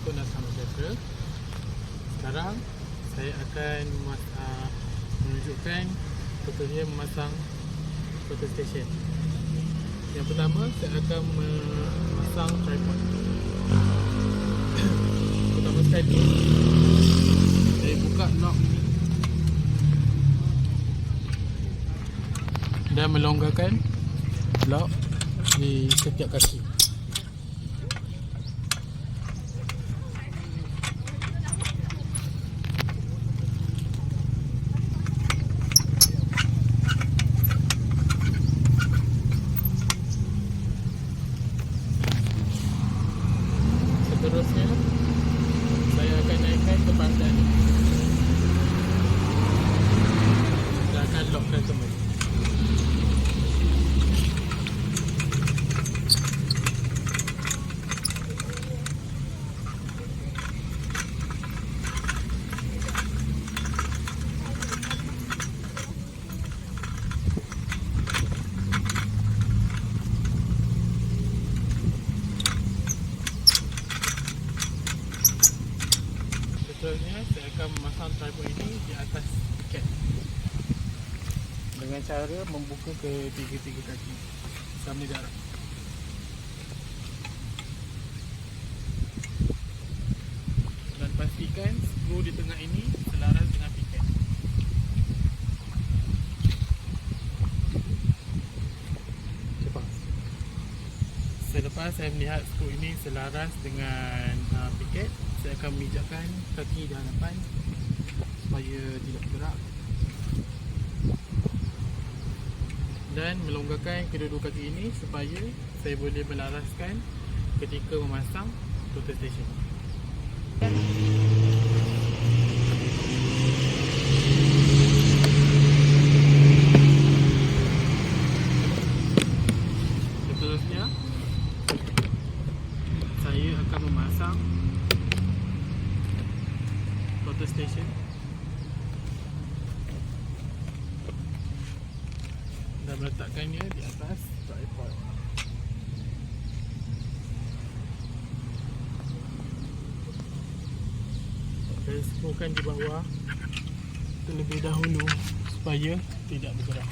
Assalamualaikum dan selamat sejahtera. Sekarang saya akan menunjukkan tutorial memasang photo station. Yang pertama, saya akan memasang tripod. Pertama sekali, saya buka knob ini dan melonggarkan lock di setiap kaki. Seterusnya, saya akan naikkan ke pandan dan akan lockkan semua. Seterusnya, saya akan memasang tripod ini di atas tiket dengan cara membuka ke tiga-tiga kaki sama jarak. Dan pastikan skru di tengah ini selaras dengan tiket. Cepat. Selepas saya melihat skru ini selaras dengan piket, saya akan memijakkan kaki di hadapan supaya tidak bergerak dan melonggarkan kedua-dua kaki ini supaya saya boleh melaraskan ketika memasang photo station. Seterusnya, saya akan memasang photo station dan meletakkannya di atas tripod. Saya skrukan di bawah terlebih dahulu supaya tidak bergerak.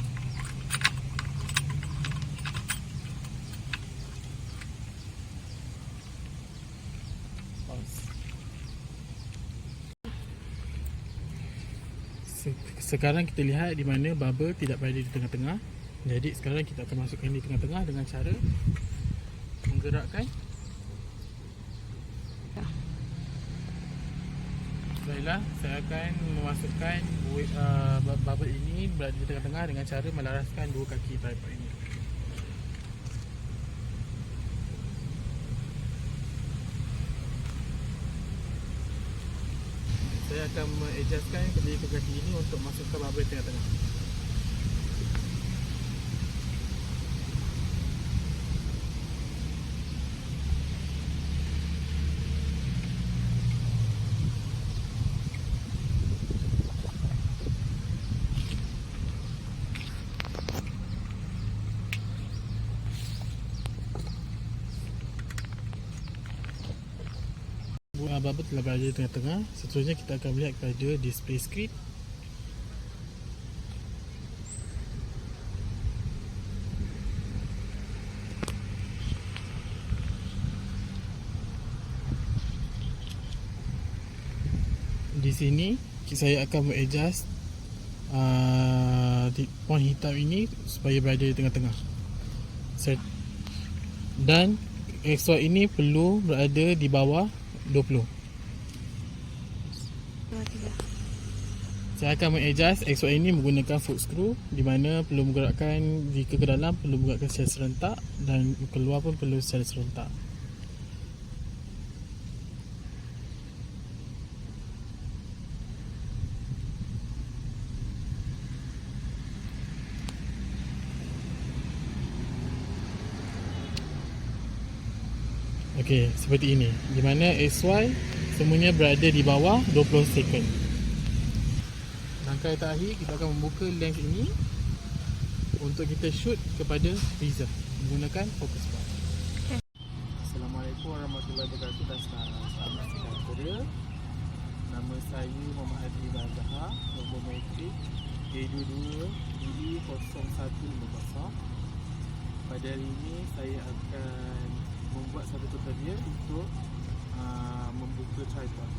Sekarang kita lihat di mana bubble tidak berada di tengah-tengah. Jadi sekarang kita akan masukkan di tengah-tengah dengan cara menggerakkan. Baiklah, saya akan memasukkan bubble ini berada di tengah-tengah dengan cara melaraskan dua kaki tripod ini. Saya akan mengadjustkan kedua kaki ini untuk masukkan bubble tengah-tengah. Bubble telah berada di tengah-tengah. Seterusnya kita akan melihat kepada display screen. Di sini saya akan mengadjust point hitam ini supaya berada di tengah-tengah. Dan XY ini perlu berada di bawah 20. Saya akan mengadjust XY ini menggunakan foot screw, di mana perlu menggerakkan jika ke dalam perlu menggerakkan secara serentak dan keluar pun perlu secara serentak. Okey, seperti ini. Di mana XY semuanya berada di bawah 20 second. Langkah terakhir, kita akan membuka lens ini untuk kita shoot kepada freezer menggunakan focus bar. Assalamualaikum warahmatullahi wabarakatuh. warahmatullahi wabarakatuh dan selamat sejahtera. Nama saya Muhammad Adli Bazahar, nombor metrik A22 DE0150. Pada hari ini saya akan membuat satu tutorial untuk membuka tripod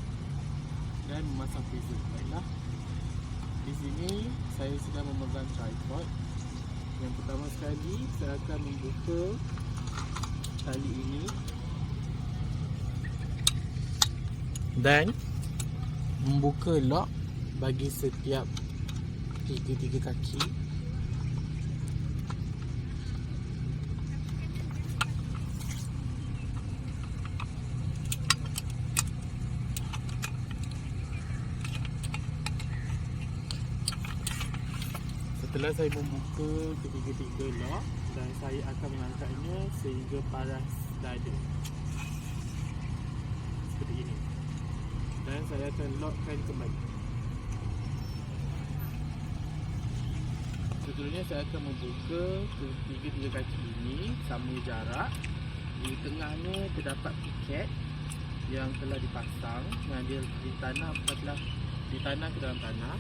dan memasang freezer. Baiklah, di sini saya sedang memegang tripod. Yang pertama sekali saya akan membuka tali ini dan membuka lock bagi setiap tiga kaki. Setelah saya membuka ketiga-tiga lock dan saya akan mengangkatnya sehingga paras dada seperti ini, dan saya akan lockkan kembali. Seterusnya saya akan membuka ketiga kaki ini sama jarak. Di tengahnya terdapat piket yang telah dipasang, yang dia telah ditanam ke dalam tanah.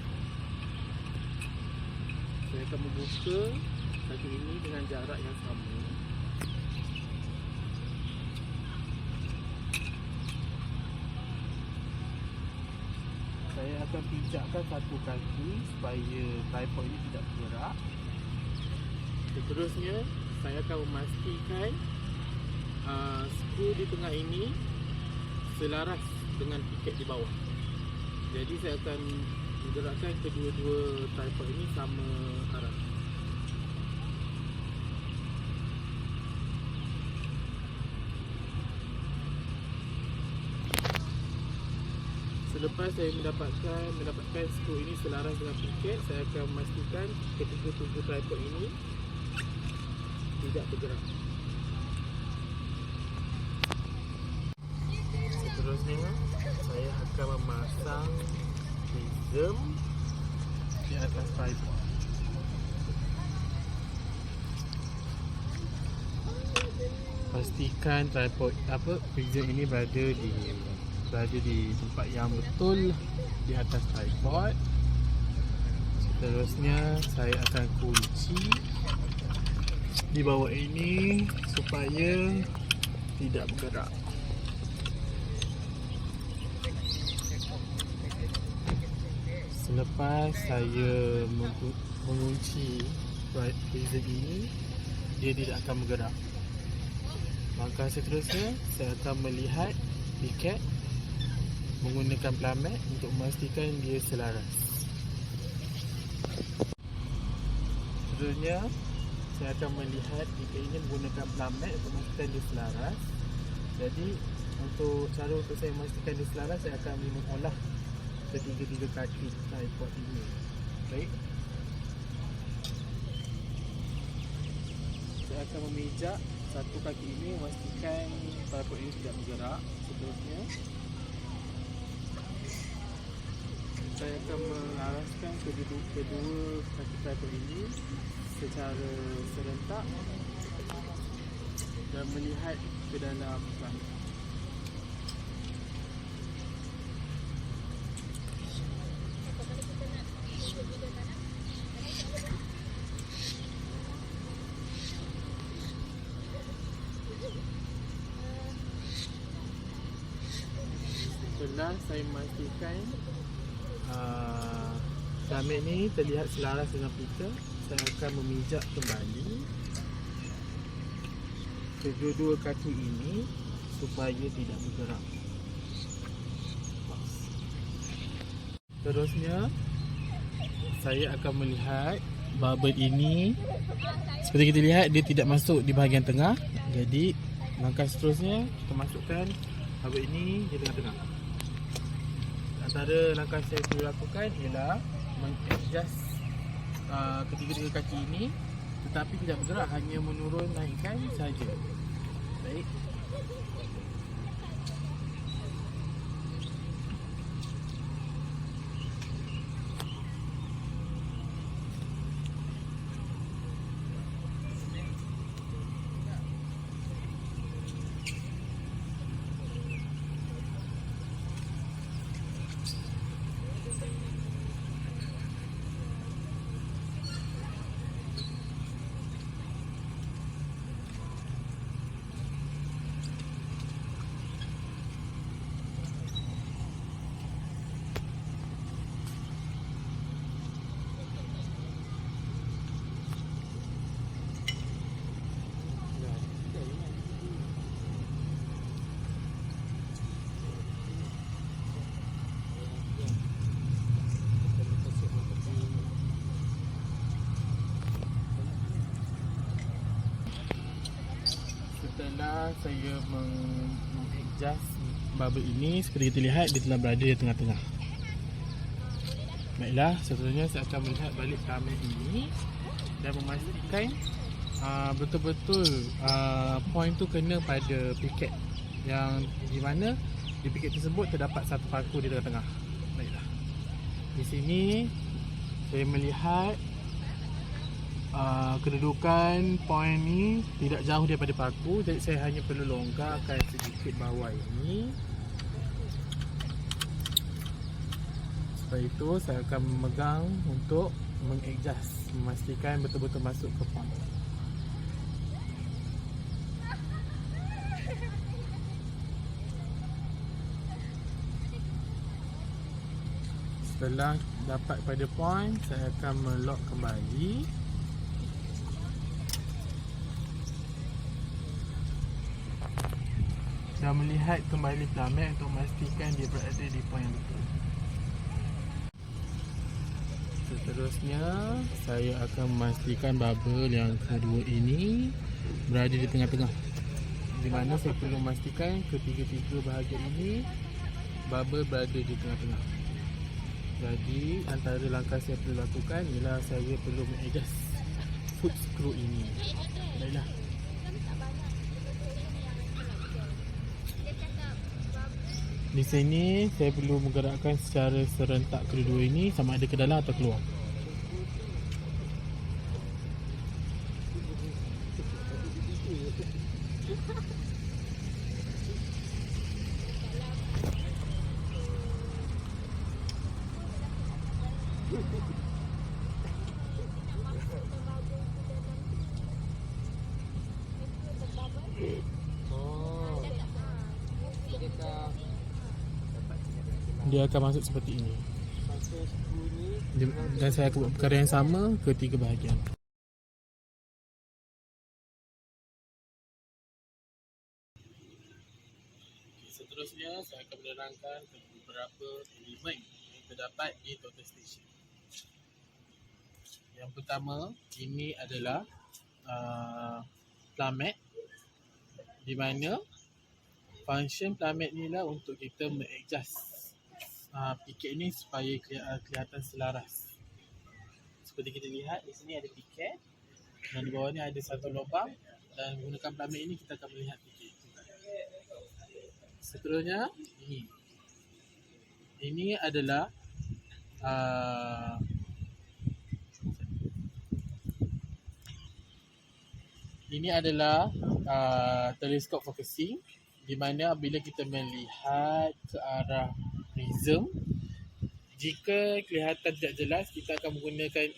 Saya akan membuka kaki ini dengan jarak yang sama. Saya akan pijakkan satu kaki supaya tripod ini tidak bergerak. Seterusnya saya akan memastikan skru di tengah ini selaras dengan piket di bawah. Jadi saya akan menggerakkan kedua-dua tripod ini sama arah. Selepas saya mendapatkan skru ini selaras dengan piket, saya akan memastikan ketiga-tiga tripod ini tidak bergerak. Seterusnya saya akan memasang prism di atas tripod. Pastikan tripod prism ini berada di tempat yang betul di atas tripod. Seterusnya saya akan kunci di bawah ini supaya tidak bergerak. Selepas saya mengunci prism ini, dia tidak akan bergerak. Maka seterusnya saya akan melihat piket menggunakan plamet untuk memastikan dia selaras. Seterusnya saya akan melihat piket ini menggunakan plamet untuk memastikan dia selaras. Jadi untuk saya memastikan dia selaras, saya akan mengolah ketiga-tiga kaki tripod ini. Baik, saya akan memijak satu kaki ini memastikan tripod ini tidak bergerak. Seterusnya saya akan melaraskan kedua kaki tripod ini secara serentak dan melihat ke dalam planet. Setelah saya memastikan planet ni terlihat selaras dengan piket, saya akan memijak kembali kedua-dua kaki ini supaya tidak bergerak. Terusnya saya akan melihat bubble ini. Seperti kita lihat, dia tidak masuk di bahagian tengah. Jadi langkah seterusnya kita masukkan bubble ini di tengah-tengah. Antara langkah saya perlu lakukan ialah mengadjust ketiga-tiga kaki ini, tetapi tidak bergerak, hanya menurun naikkan saja. Baik. adalah saya mengadjust bubble ini. Seperti kita lihat, dia telah berada di tengah-tengah. Baiklah, seterusnya saya akan melihat balik kamera ini dan memastikan betul-betul point tu kena pada piket, yang di mana di piket tersebut terdapat satu paku di tengah-tengah. Baiklah, di sini saya melihat kedudukan point ni tidak jauh daripada paku, jadi saya hanya perlu longgarkan sedikit bawah ini. Setelah itu saya akan memegang untuk mengadjust, memastikan betul-betul masuk ke point. Setelah dapat pada point, saya akan melock kembali. Dan melihat kembali plummet untuk memastikan dia berada di point yang betul. Seterusnya, saya akan memastikan bubble yang kedua ini berada di tengah-tengah, di mana saya perlu memastikan ketiga-tiga bahagian ini bubble berada di tengah-tengah. Jadi antara langkah saya perlu lakukan ialah saya perlu mengadjust foot screw ini. Baiklah. Di sini saya perlu menggerakkan secara serentak kedua-dua ini, sama ada ke dalam atau keluar. Dia akan masuk seperti ini. Dan saya akan buat perkara yang sama ketiga bahagian. Seterusnya saya akan menerangkan beberapa elemen yang terdapat di total station. Yang pertama, ini adalah plummet, di mana function plummet ni lah untuk kita mengadjust piket ni supaya kelihatan selaras. Seperti kita lihat di sini ada piket dan di bawah ni ada satu lubang, dan menggunakan plummet ini kita akan melihat piket. Seterusnya ini adalah teleskop focusing, di mana bila kita melihat ke arah prism, jika kelihatan tidak jelas, kita akan menggunakan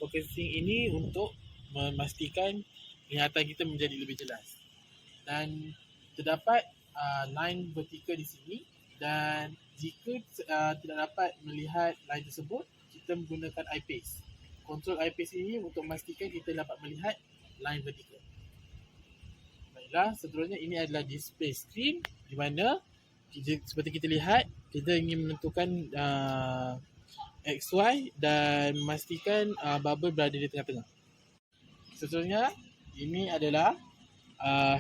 focusing ini untuk memastikan kelihatan kita menjadi lebih jelas. Dan terdapat line vertikal di sini, dan jika tidak dapat melihat line tersebut, kita menggunakan eyepiece. Kontrol eyepiece ini untuk memastikan kita dapat melihat line vertikal. Baiklah, seterusnya ini adalah display screen, di mana seperti kita lihat, kita ingin menentukan XY dan memastikan bubble berada di tengah-tengah. Seterusnya, ini adalah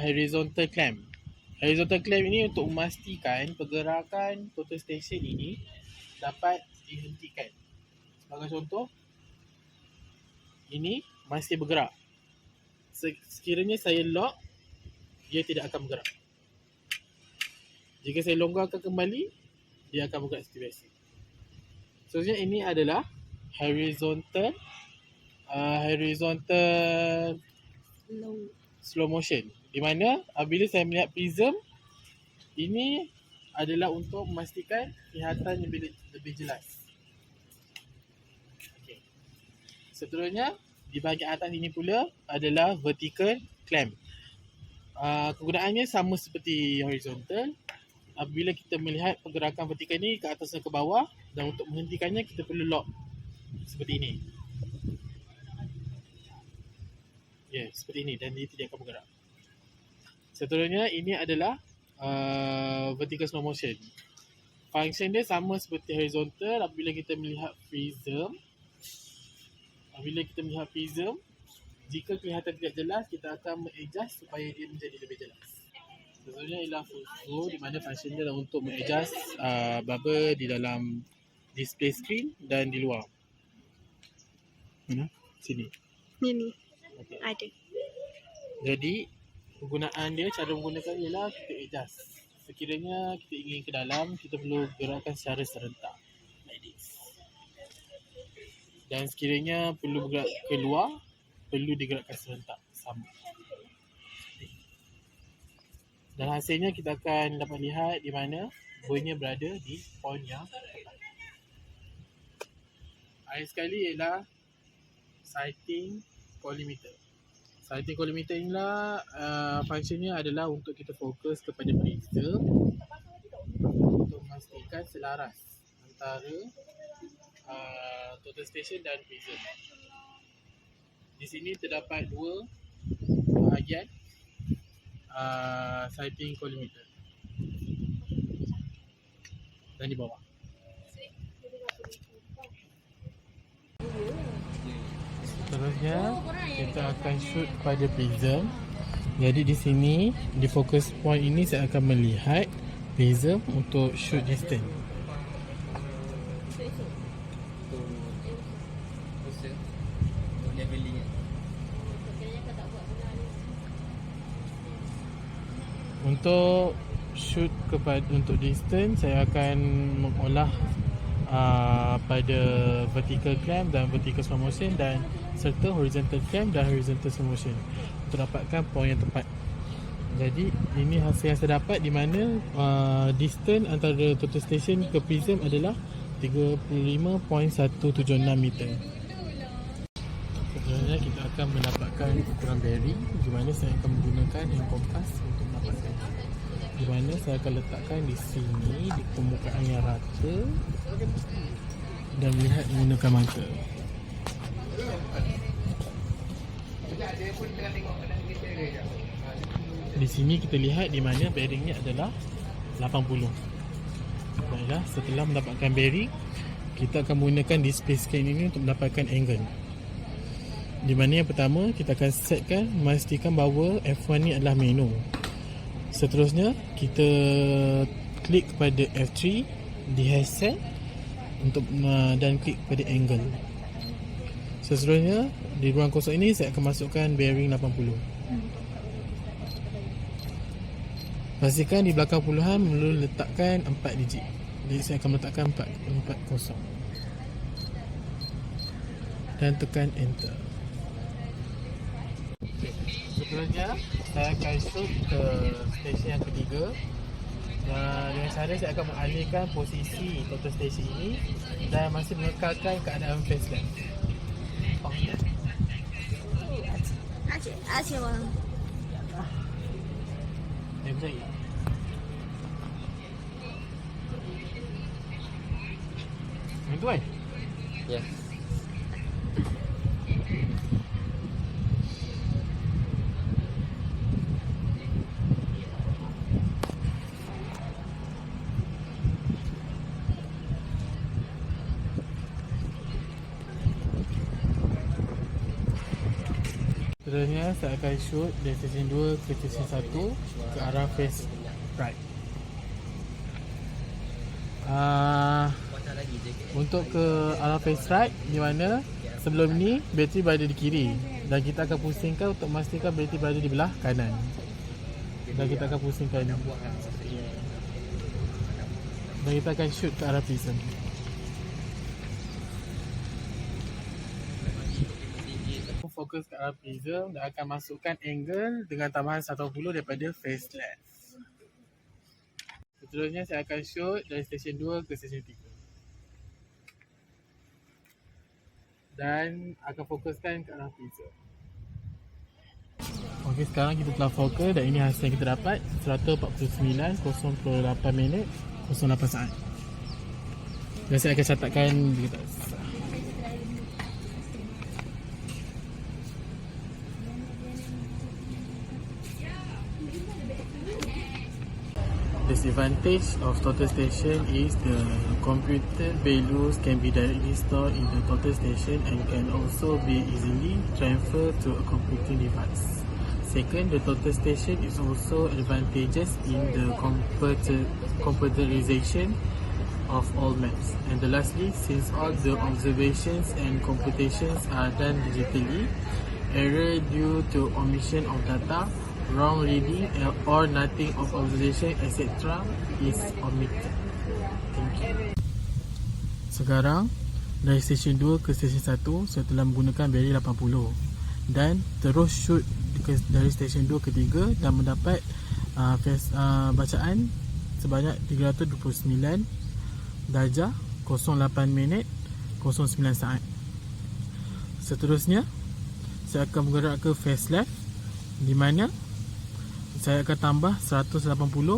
horizontal clamp. Horizontal clamp ini untuk memastikan pergerakan total station ini dapat dihentikan. Sebagai contoh, ini masih bergerak. Sekiranya saya lock, dia tidak akan bergerak. Jika saya longgarkan kembali, dia akan bergerak seperti biasa. Seterusnya, ini adalah horizontal slow motion, di mana apabila saya melihat prism, ini adalah untuk memastikan kelihatan yang lebih jelas. Okay. Seterusnya, di bahagian atas ini pula adalah vertical clamp. Kegunaannya sama seperti horizontal. Apabila kita melihat pergerakan vertikal ini ke atas dan ke bawah, dan untuk menghentikannya kita perlu lock seperti ini. Seperti ini, dan dia tidak akan bergerak. Seterusnya, ini adalah vertical slow motion. Function dia sama seperti horizontal. Apabila kita melihat prism, jika kelihatan tidak jelas, kita akan mengadjust supaya dia menjadi lebih jelas. Sebenarnya ialah full di mana function dia adalah untuk mengadjust bubble di dalam display screen dan di luar. Mana? Sini. Ni. Okay. Ada. Jadi penggunaan dia, cara menggunakan ialah kita adjust. Sekiranya kita ingin ke dalam, kita perlu gerakkan secara serentak. Like this. Dan sekiranya perlu bergerak keluar, perlu digerakkan serentak. Sama. Dan hasilnya kita akan dapat lihat di mana boynya berada di point yang tepat. Akhir sekali ialah sighting collimeter. Sighting collimeter inilah funksinya adalah untuk kita fokus kepada prism untuk memastikan selaras antara total station dan prism. Di sini terdapat dua bahagian sighting collimeter dan di bawah. Seterusnya kita akan shoot pada prism. Jadi di sini di focus point ini saya akan melihat prism untuk shoot distance. Untuk shoot untuk distance, saya akan mengolah pada vertical clamp dan vertical slow motion dan serta horizontal clamp dan horizontal slow motion untuk dapatkan point yang tepat. Jadi ini hasil yang saya dapat di mana distance antara total station ke prism adalah 35.176 meter. Sebenarnya kita akan mendapatkan ukuran bearing di mana saya akan menggunakan hand kompas untuk mendapatkan. Di mana saya akan letakkan di sini di permukaan yang rata dan melihat menggunakan mata. Di sini kita lihat di mana bearingnya adalah 80. Baiklah, setelah mendapatkan bearing, kita akan menggunakan display screen ini untuk mendapatkan angle. Di mana yang pertama kita akan setkan memastikan bahawa F1 ni adalah menu. Seterusnya kita klik kepada F3 di headset untuk dan klik pada angle. Seterusnya di ruang kosong ini saya akan masukkan bearing 80. Pastikan di belakang puluhan perlu letakkan 4 digit. Jadi saya akan letakkan 40 dan tekan enter. Seterusnya saya akan shoot ke stesen yang ketiga. Dengan cara saya akan mengalihkan posisi total station ini dan masih mengekalkan keadaan face left. Asyik bang. Betul. Betul kan? Ya. Seterusnya saya akan shoot dari stesen 2 ke stesen 1 ke arah face right. Untuk ke arah face right di mana sebelum ni bateri berada di kiri dan kita akan pusingkan untuk memastikan bateri berada di belah kanan. Dan kita akan pusingkan dan kita akan shoot ke arah prism. Fokus ke arah prism dan akan masukkan angle dengan tambahan 180 daripada face left. Seterusnya saya akan shoot dari stesen 2 ke stesen 3 dan akan fokuskan ke arah prism. Okey, sekarang kita telah fokus dan ini hasil yang kita dapat 149.08 minit 08 saat. Dan saya akan catatkan di atas. Disadvantage of total station is the computer values can be directly stored in the total station and can also be easily transferred to a computing device. Second, the total station is also advantageous in the computerization of all maps. And lastly, since all the observations and computations are done digitally, error due to omission of data, wrong reading or nothing of observation etc. is omitted. Thank you. Sekarang dari stesen 2 ke stesen 1 saya telah menggunakan Berry 80 dan terus shoot dari stesen 2 ke 3 dan mendapat bacaan sebanyak 329 darjah 08 minit 09 saat. Seterusnya saya akan bergerak ke phase left, di mana saya akan tambah 180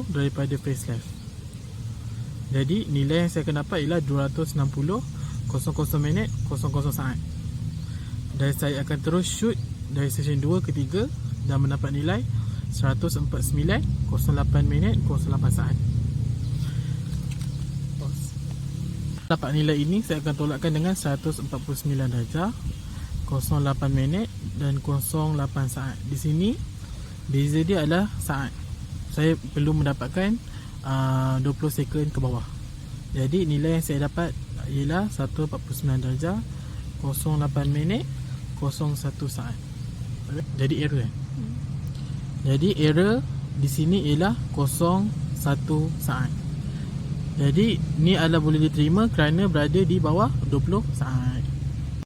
daripada phase left. Jadi nilai yang saya akan dapat ialah 260 00 minit 00 saat. Dan saya akan terus shoot dari stesen 2 ke 3 dan mendapat nilai 149 08 minit 08 saat. Dapat nilai ini saya akan tolakkan dengan 149 darjah 08 minit dan 08 saat. Di sini beza dia adalah saat. Saya perlu mendapatkan 20 second ke bawah. Jadi nilai yang saya dapat ialah 149 darjah 08 minit 01 saat. Jadi error. Jadi error di sini ialah 01 saat. Jadi ni adalah boleh diterima kerana berada di bawah 20 saat.